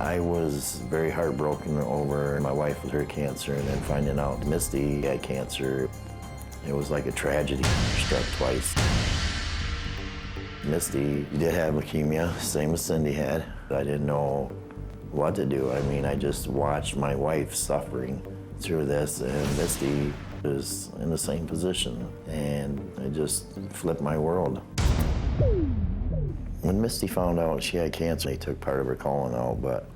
I was very heartbroken over my wife with her cancer and then finding out Misty had cancer. It was like a tragedy, struck twice. Misty did have leukemia, same as Cindy had. I didn't know what to do. I mean, I just watched my wife suffering through this, and Misty was in the same position, and it just flipped my world. When Misty found out she had cancer, they took part of her colon out, but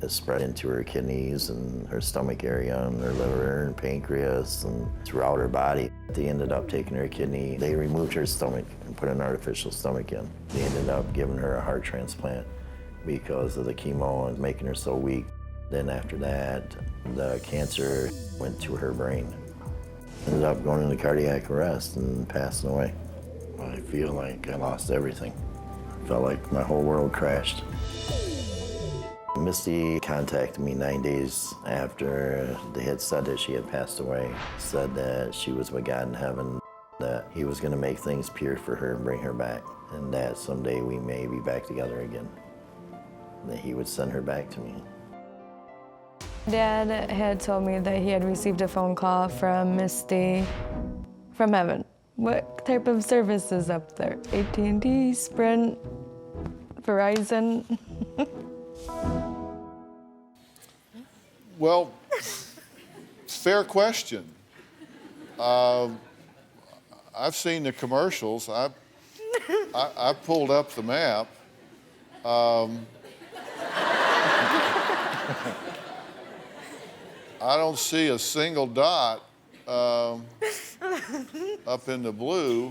it spread into her kidneys and her stomach area and her liver and pancreas and throughout her body. They ended up taking her kidney. They removed her stomach and put an artificial stomach in. They ended up giving her a heart transplant because of the chemo and making her so weak. Then after that, the cancer went to her brain. Ended up going into cardiac arrest and passing away. I feel like I lost everything. Felt like my whole world crashed. Misty contacted me 9 days after they had said that she had passed away. Said that she was with God in heaven, that he was gonna make things pure for her and bring her back, and that someday we may be back together again. And that he would send her back to me. Dad had told me that he had received a phone call from Misty from heaven. What type of service is up there? AT&T, Sprint, Verizon? Well, fair question. I've seen the commercials. I pulled up the map. I don't see a single dot up in the blue.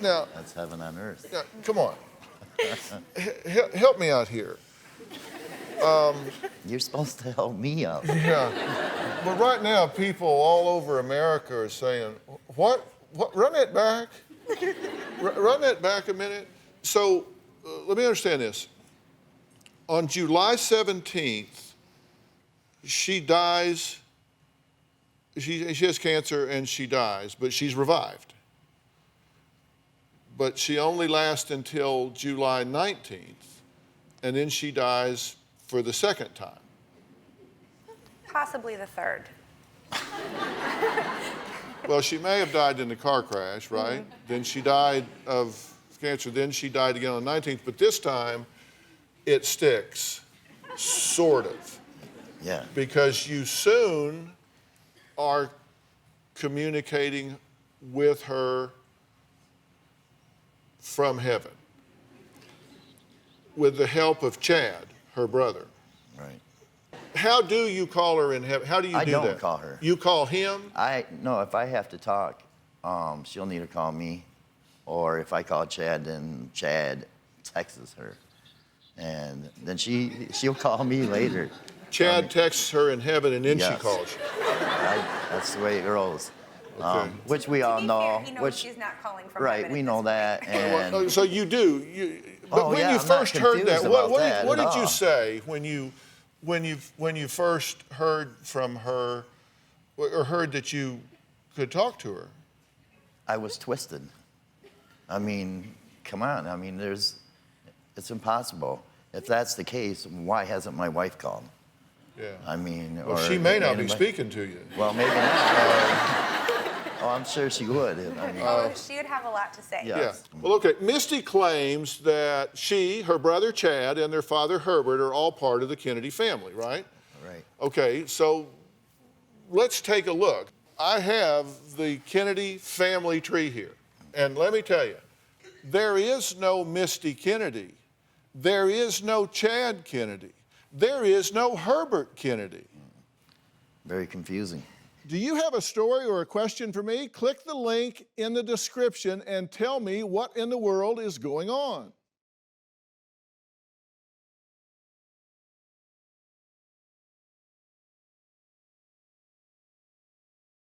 Now, That's heaven on earth. now come on. Help me out here. You're supposed to help me out. Yeah. But right now, people all over America are saying, what? Run that back. Run that back a minute. So let me understand this. On July 17th, she dies. She has cancer and she dies, but she's revived. But she only lasts until July 19th, and then she dies for the second time. Possibly the third. Well, she may have died in the car crash, right? Mm-hmm. Then she died of cancer. Then she died again on the 19th. But this time, it sticks, sort of. Yeah. Because you soon are communicating with her from heaven with the help of Chad, her brother. Right. How do you call her in heaven? How do you do that? I don't call her. You call him? No, if I have to talk, she'll need to call me. Or if I call Chad, then Chad texts her. And then she'll call me later. Chad texts her in heaven and then yes. she calls you. That's the way it rolls. Okay. Which we all know. He knows she's not calling from right, heaven we at know this that. point. And So you do. But when you first heard that, what did you say when you first heard from her or heard that you could talk to her? I was twisted. I mean, come on. I mean, it's impossible. If that's the case, why hasn't my wife called? Yeah. I mean, well, she may not be speaking to you. Well, maybe not. Oh, I'm sure she would. I mean, she would have a lot to say. Yeah. Well, okay. Misty claims that she, her brother Chad, and their father Herbert are all part of the Kennedy family, right? Right. Okay, so let's take a look. I have the Kennedy family tree here. And let me tell you, there is no Misty Kennedy. There is no Chad Kennedy. There is no Herbert Kennedy. Very confusing. Do you have a story or a question for me? Click the link in the description and tell me what in the world is going on.